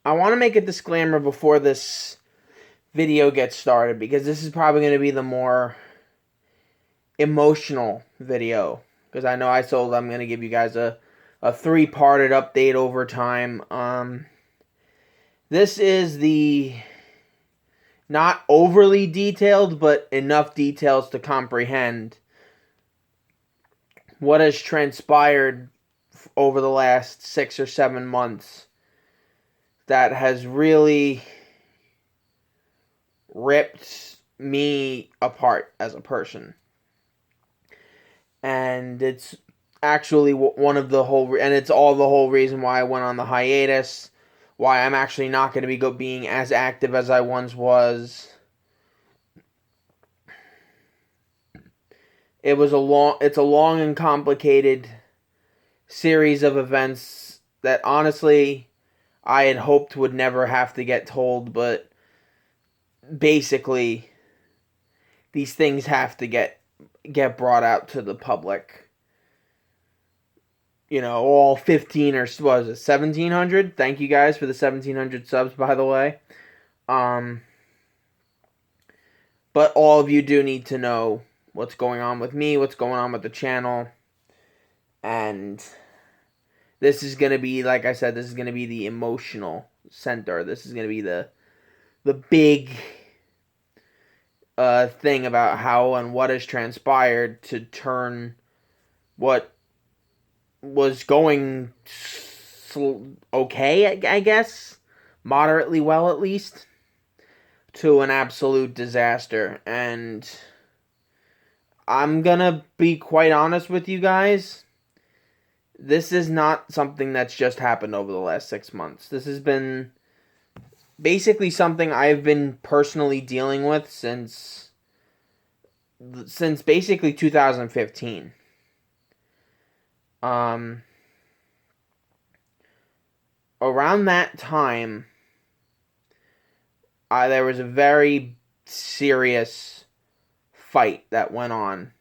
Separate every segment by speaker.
Speaker 1: I want to make a disclaimer before this video gets started because this is probably going to be the more emotional video because I know I told I'm going to give you guys a three-parted update over time. This is the not overly detailed, but enough details to comprehend what has transpired over the last 6 or 7 months that has really ripped me apart as a person. And it's actually one of the whole, and it's all the whole reason why I went on the hiatus, why I'm actually not going to be being as active as I once was. It's a long and complicated series of events that honestly I had hoped would never have to get told, but basically these things have to get brought out to the public. You know, all 15 or what was it, 1700? Thank you guys for the 1700 subs, by the way. Um, but all of you do need to know what's going on with me, what's going on with the channel, and this is gonna be, like I said, this is gonna be the emotional center. This is gonna be the big thing about how and what has transpired to turn what was going okay, I guess, moderately well at least, to an absolute disaster. And I'm gonna be quite honest with you guys. This is not something that's just happened over the last 6 months. This has been basically something I've been personally dealing with since basically 2015. Um, Around that time, there was a very serious fight that went on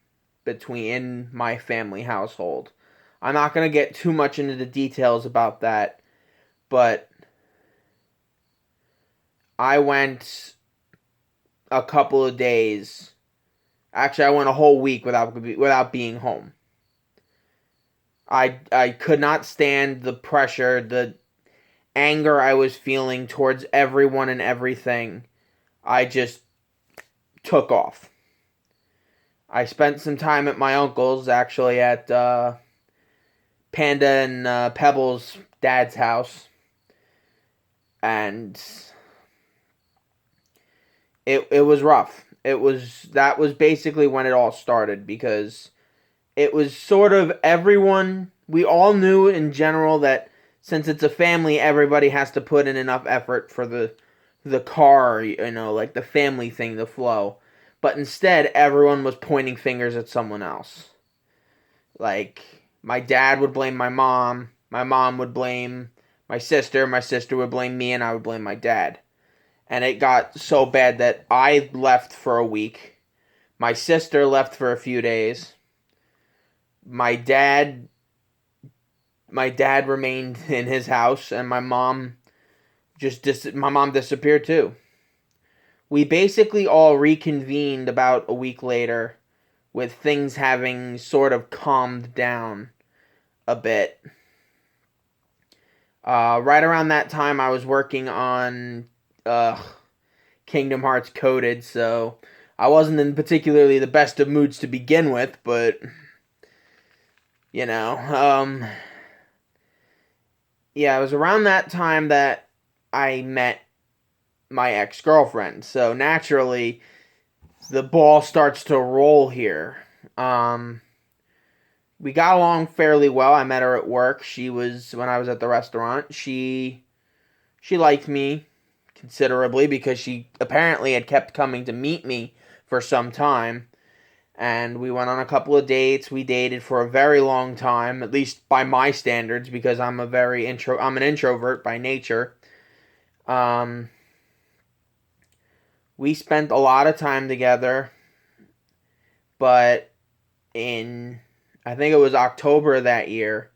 Speaker 1: between my family household. I'm not going to get too much into the details about that, but I went a couple of days. Actually, I went a whole week without being home. I could not stand the pressure, the anger I was feeling towards everyone and everything. I just took off. I spent some time at my uncle's, actually at Panda and Pebbles' dad's house, and it was rough. That was basically when it all started, because it was sort of everyone, we all knew in general that since it's a family, everybody has to put in enough effort for the car, like the family thing to flow. But instead, everyone was pointing fingers at someone else. Like, my dad would blame my mom would blame my sister would blame me, and I would blame my dad. And it got so bad that I left for a week. My sister left for a few days. My dad my dad remained in his house, and my mom disappeared too. We basically all reconvened about a week later, with things having sort of calmed down a bit. Right around that time, I was working on Kingdom Hearts Coded, so I wasn't in particularly the best of moods to begin with, but you know, yeah, it was around that time that I met my ex-girlfriend. So naturally, the ball starts to roll here. Um, we got along fairly well. I met her at work. When I was at the restaurant. She liked me considerably because she apparently had kept coming to meet me for some time. And we went on a couple of dates. We dated for a very long time, at least by my standards, because I'm an introvert by nature. Um, we spent a lot of time together, but in, I think it was October of that year.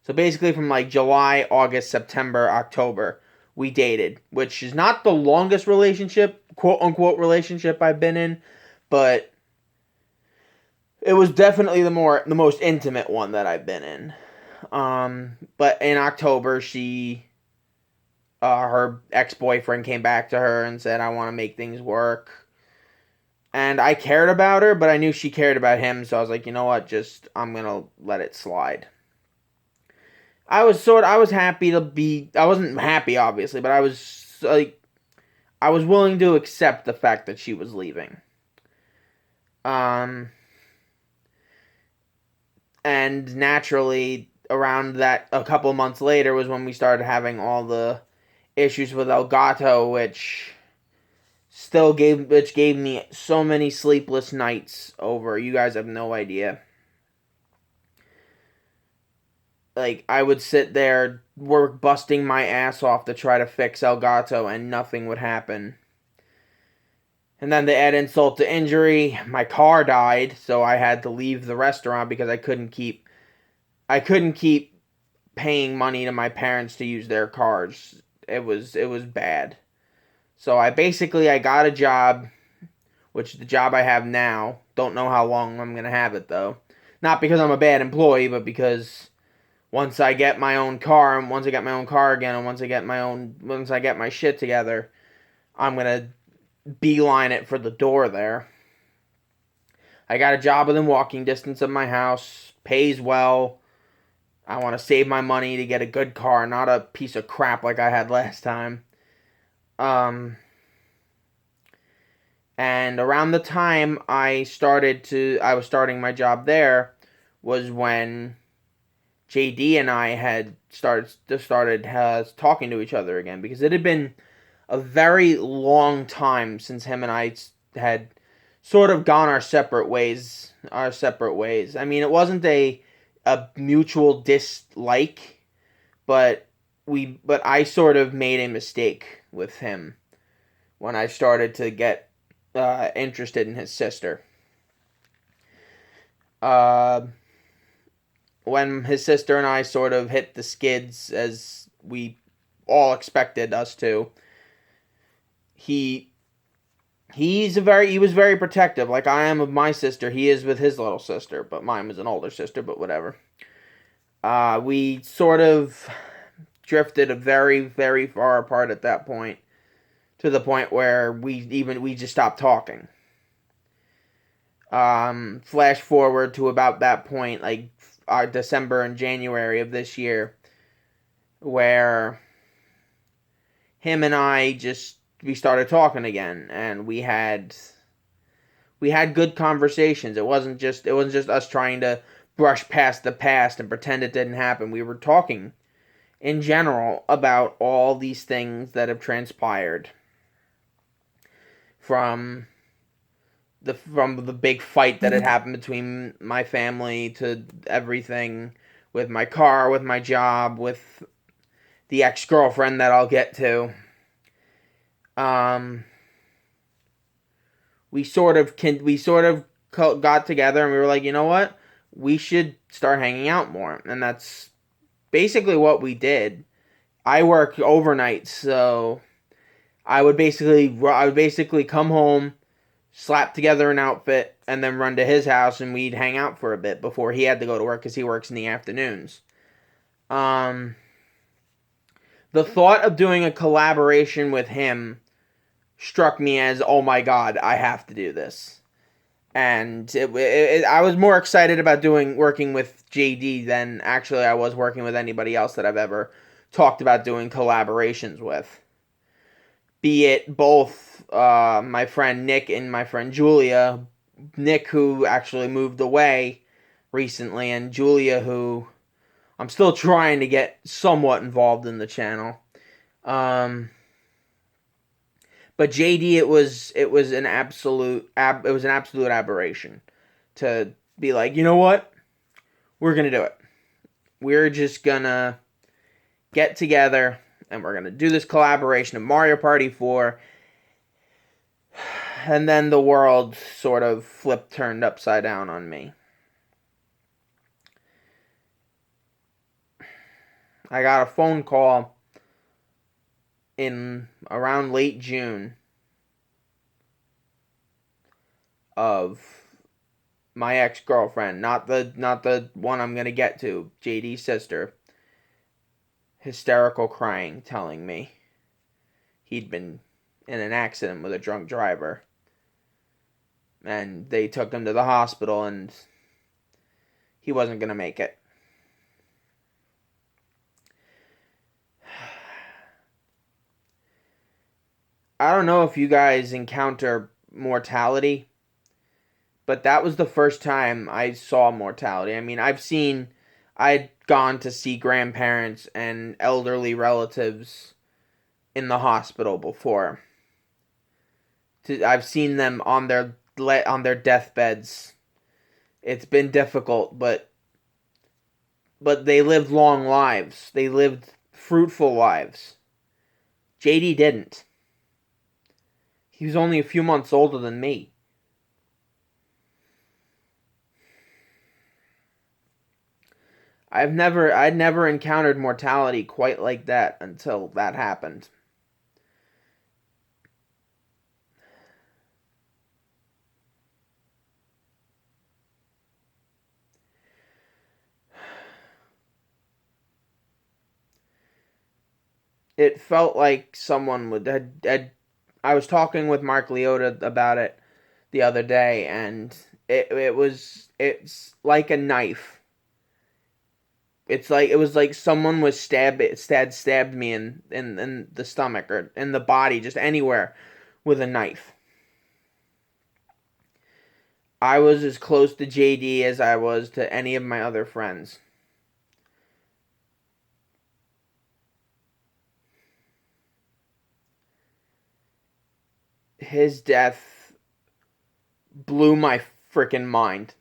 Speaker 1: So basically from like July, August, September, October, we dated, which is not the longest relationship, quote unquote relationship I've been in, but it was definitely the most intimate one that I've been in. But in October, her ex-boyfriend came back to her and said, "I want to make things work." And I cared about her, but I knew she cared about him, so I was like, you know what, I'm gonna let it slide. I was happy to be, I wasn't happy, obviously, but I was, like, I was willing to accept the fact that she was leaving. Um, and naturally, around that, a couple months later was when we started having all the issues with Elgato, which gave me so many sleepless nights over. You guys have no idea. Like, I would sit there, work busting my ass off to try to fix Elgato, and nothing would happen. And then to add insult to injury, my car died, so I had to leave the restaurant because I couldn't keep paying money to my parents to use their cars. It was bad. So I got a job, which is the job I have now. Don't know how long I'm gonna have it though. Not because I'm a bad employee, but because once I get my own car, and once I get my own car again, and once I get my shit together, I'm gonna beeline it for the door there. I got a job within walking distance of my house, pays well. I want to save my money to get a good car, not a piece of crap like I had last time. Um, and around the time I was starting my job there, was when JD and I had started talking to each other again, because it had been a very long time since him and I had sort of gone our separate ways. I mean, it wasn't a mutual dislike, but I sort of made a mistake with him when I started to get interested in his sister. Uh, when his sister and I sort of hit the skids, as we all expected us to, he he was very protective, like I am of my sister. He is with his little sister, but mine was an older sister. But whatever. We sort of drifted a very, very far apart at that point, to the point where we just stopped talking. Flash forward to about that point, like December and January of this year, where him and I we started talking again, and we had good conversations. It wasn't just us trying to brush past the past and pretend it didn't happen. We were talking in general about all these things that have transpired, from the big fight that had happened between my family, to everything with my car, with my job, with the ex-girlfriend that I'll get to. Um, we sort of got together, and we were like, you know what? We should start hanging out more. And that's basically what we did. I work overnight, so I would basically come home, slap together an outfit, and then run to his house, and we'd hang out for a bit before he had to go to work, because he works in the afternoons. Um, the thought of doing a collaboration with him struck me as, oh my god, I have to do this. And I was more excited about working with JD than actually I was working with anybody else that I've ever talked about doing collaborations with. Be it both my friend Nick and my friend Julia. Nick, who actually moved away recently, and Julia, who I'm still trying to get somewhat involved in the channel. But JD, it was an absolute aberration to be like, you know what, we're gonna do it. We're just gonna get together, and we're gonna do this collaboration of Mario Party 4. And then the world sort of turned upside down on me. I got a phone call in around late June of my ex-girlfriend, not the one I'm gonna get to, JD's sister, hysterical crying, telling me he'd been in an accident with a drunk driver. And they took him to the hospital and he wasn't gonna make it. I don't know if you guys encounter mortality, but that was the first time I saw mortality. I mean, I'd gone to see grandparents and elderly relatives in the hospital before. I've seen them on their deathbeds. It's been difficult, but they lived long lives. They lived fruitful lives. JD didn't. He was only a few months older than me. I'd never encountered mortality quite like that until that happened. It felt like someone had I was talking with Mark Leota about it the other day, and it's like a knife. It was like someone was stabbed me in the stomach or in the body, just anywhere, with a knife. I was as close to JD as I was to any of my other friends. His death blew my freaking mind.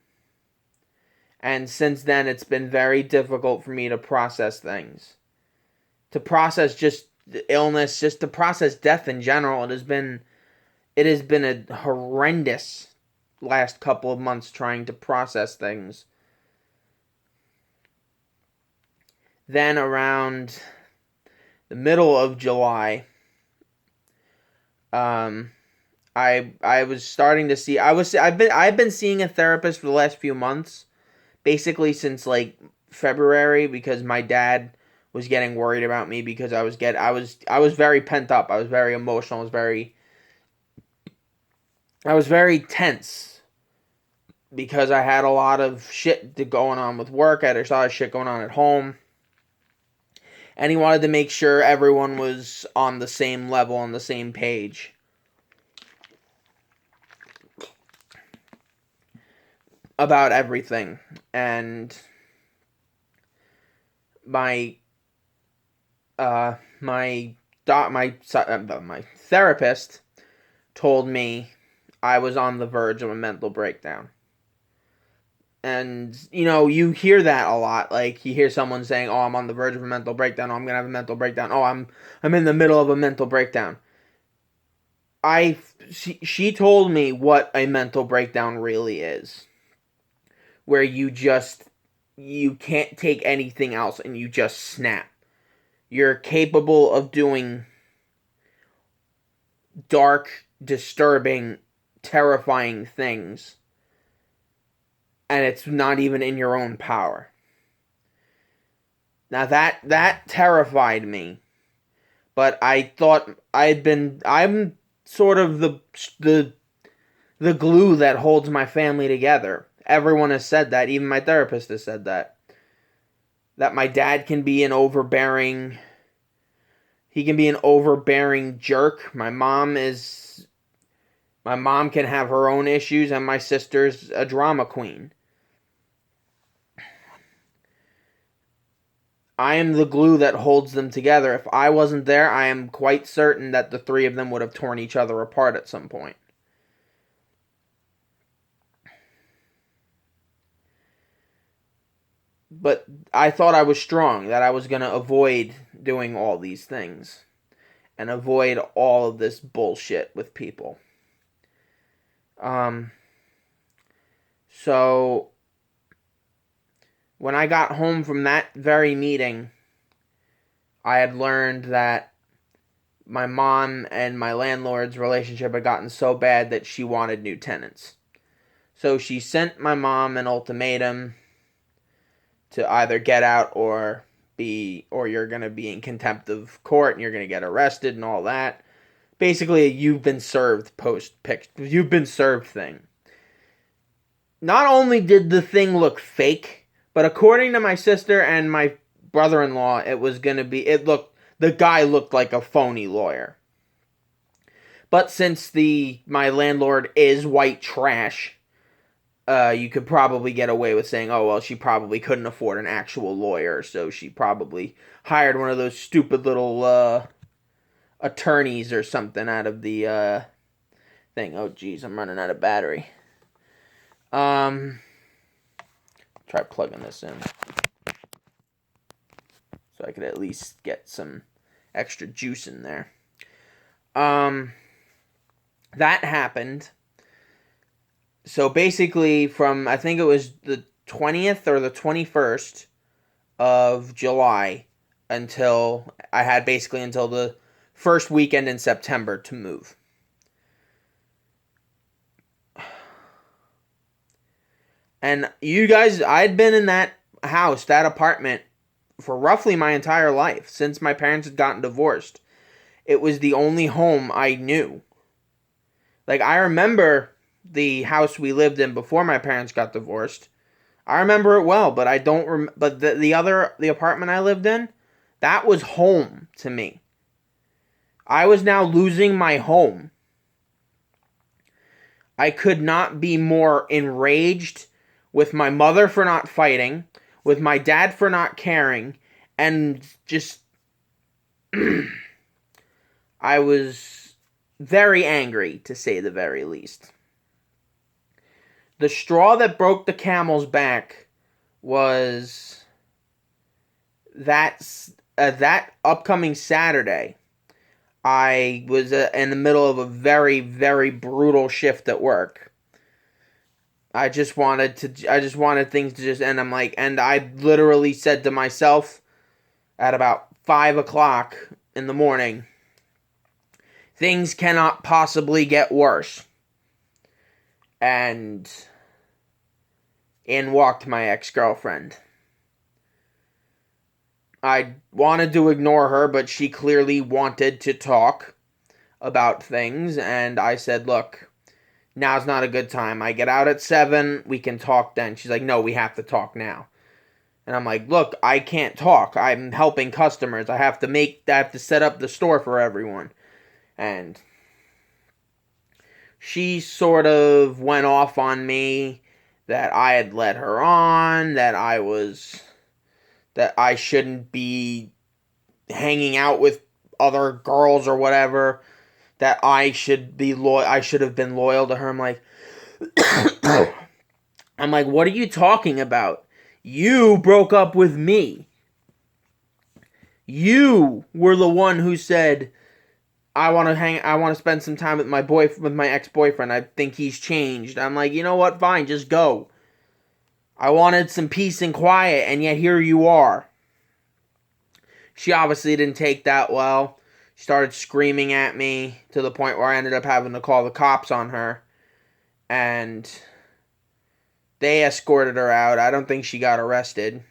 Speaker 1: And since then, it's been very difficult for me to process things. To process just illness, just to process death in general. It has been a horrendous last couple of months trying to process things. Then around the middle of July, I was starting to see I've been seeing a therapist for the last few months, basically since like February, because my dad was getting worried about me because I was very pent up. I was very emotional. I was very tense because I had a lot of shit going on with work. I had a lot of shit going on at home. And he wanted to make sure everyone was on the same level, on the same page. About everything. And my my therapist told me I was on the verge of a mental breakdown. And you hear that a lot. Like you hear someone saying, "Oh, I'm on the verge of a mental breakdown. Oh, I'm gonna have a mental breakdown. Oh, I'm in the middle of a mental breakdown." She told me what a mental breakdown really is, where you can't take anything else and you just snap. You're capable of doing dark, disturbing, terrifying things, and it's not even in your own power. Now that terrified me, but I thought I'm sort of the glue that holds my family together. Everyone has said that, even my therapist has said that. That my dad can be an overbearing jerk. My mom can have her own issues, and my sister's a drama queen. I am the glue that holds them together. If I wasn't there, I am quite certain that the three of them would have torn each other apart at some point. But I thought I was strong, that I was going to avoid doing all these things and avoid all of this bullshit with people. So when I got home from that very meeting, I had learned that my mom and my landlord's relationship had gotten so bad that she wanted new tenants. So she sent my mom an ultimatum to either get out or you're going to be in contempt of court and you're going to get arrested and all that. Basically, you've been served you've been served thing. Not only did the thing look fake, but according to my sister and my brother-in-law, the guy looked like a phony lawyer. But since my landlord is white trash, you could probably get away with saying, oh, well, she probably couldn't afford an actual lawyer, so she probably hired one of those stupid little attorneys or something out of the thing. Oh, geez, I'm running out of battery. Try plugging this in so I could at least get some extra juice in there. That happened. So basically from, I think it was the 20th or the 21st of July until the first weekend in September to move. And you guys, I'd been in that house, that apartment, for roughly my entire life, since my parents had gotten divorced. It was the only home I knew. Like, I remember the house we lived in before my parents got divorced. I remember it well, but I don't but the apartment I lived in, that was home to me. I was now losing my home. I could not be more enraged with my mother for not fighting, with my dad for not caring, and just I was very angry, to say the very least. The straw that broke the camel's back was that upcoming Saturday. I was in the middle of a very, very brutal shift at work. I just wanted things to just end. And I literally said to myself at about 5 o'clock in the morning, things cannot possibly get worse. And in walked my ex-girlfriend. I wanted to ignore her, but she clearly wanted to talk about things, and I said, look, now's not a good time. I get out at 7, we can talk then. She's like, no, we have to talk now. And I'm like, look, I can't talk. I'm helping customers. I have to set up the store for everyone. And she sort of went off on me that I had led her on, that I shouldn't be hanging out with other girls or whatever, that I should have been loyal to her. I'm like, what are you talking about? You broke up with me. You were the one who said, I want to spend some time with my ex-boyfriend. I think he's changed. I'm like, you know what? Fine, just go. I wanted some peace and quiet, and yet here you are. She obviously didn't take that well. She started screaming at me to the point where I ended up having to call the cops on her. And they escorted her out. I don't think she got arrested.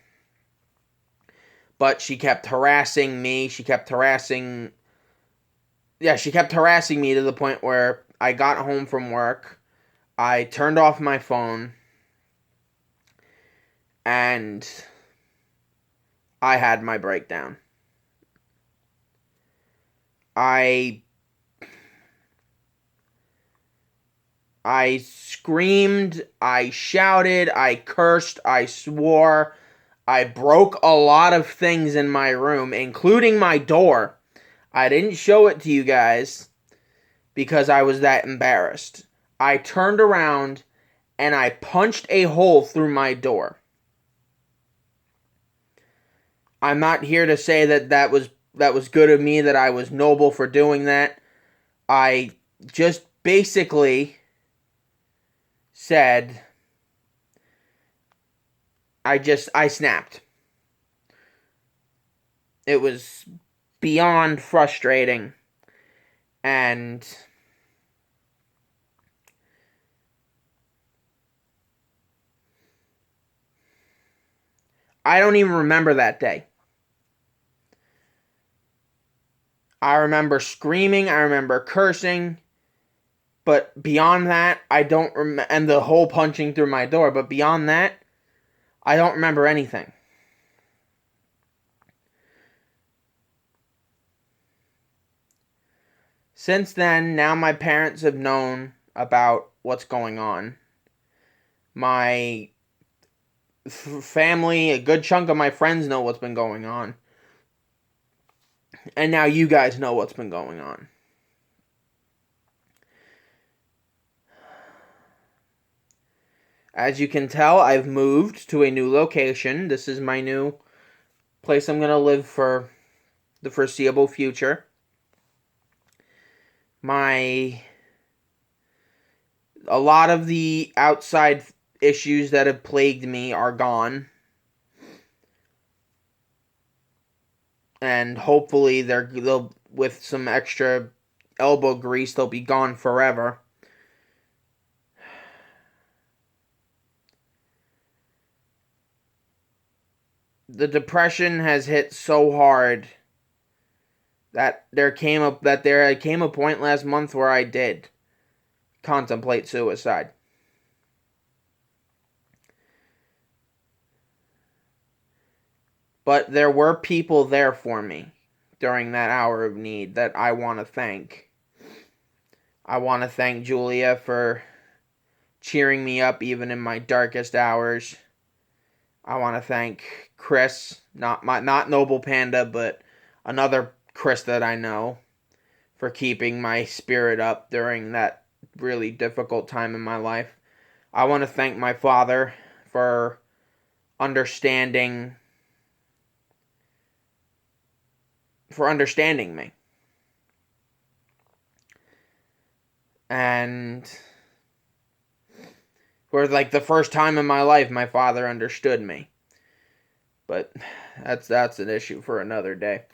Speaker 1: But she kept harassing me. She kept harassing me to the point where I got home from work. I turned off my phone. And I had my breakdown. I screamed, I shouted, I cursed, I swore. I broke a lot of things in my room, including my door. I didn't show it to you guys because I was that embarrassed. I turned around and I punched a hole through my door. I'm not here to say that was good of me, that I was noble for doing that. I just basically said, I snapped. It was beyond frustrating. And I don't even remember that day. I remember screaming, I remember cursing, but beyond that, I don't remember, and the whole punching through my door, but beyond that, I don't remember anything. Since then, now my parents have known about what's going on. My family, a good chunk of my friends know what's been going on. And now you guys know what's been going on. As you can tell, I've moved to a new location. This is my new place I'm going to live for the foreseeable future. A lot of the outside issues that have plagued me are gone. And hopefully they'll with some extra elbow grease, they'll be gone forever. The depression has hit so hard that there came a point last month where I did contemplate suicide. But there were people there for me during that hour of need that I want to thank. I want to thank Julia for cheering me up even in my darkest hours. I want to thank Chris, not Noble Panda, but another Chris that I know, for keeping my spirit up during that really difficult time in my life. I want to thank my father for understanding me. And for like the first time in my life, my father understood me. But that's an issue for another day.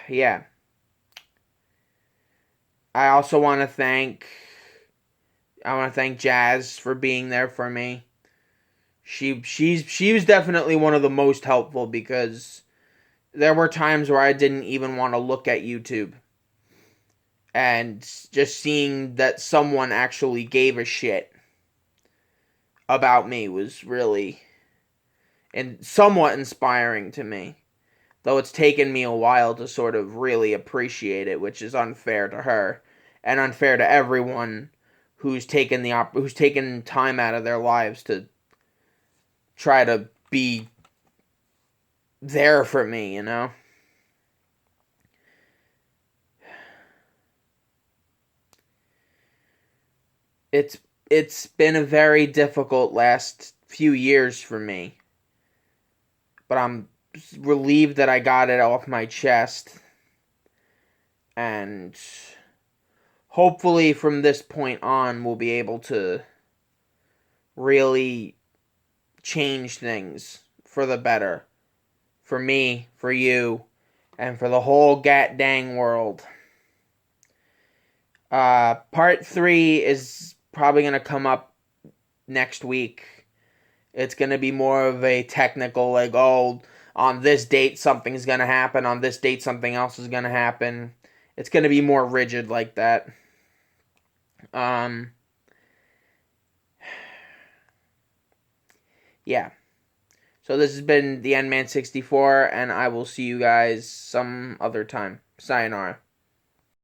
Speaker 1: Yeah. I also want to thank Jazz for being there for me. She was definitely one of the most helpful, because there were times where I didn't even want to look at YouTube. And just seeing that someone actually gave a shit about me was really and somewhat inspiring to me. Though it's taken me a while to sort of really appreciate it, which is unfair to her and unfair to everyone who's taken time out of their lives to try to be there for me, you know? It's been a very difficult last few years for me. But I'm relieved that I got it off my chest. And hopefully from this point on, we'll be able to really change things for the better. For me, for you, and for the whole dang world. Part 3 is probably going to come up next week. It's going to be more of a technical, like, oh, on this date something's going to happen, on this date something else is going to happen. It's going to be more rigid like that. Yeah. So this has been the Endman 64, and I will see you guys some other time. Sayonara.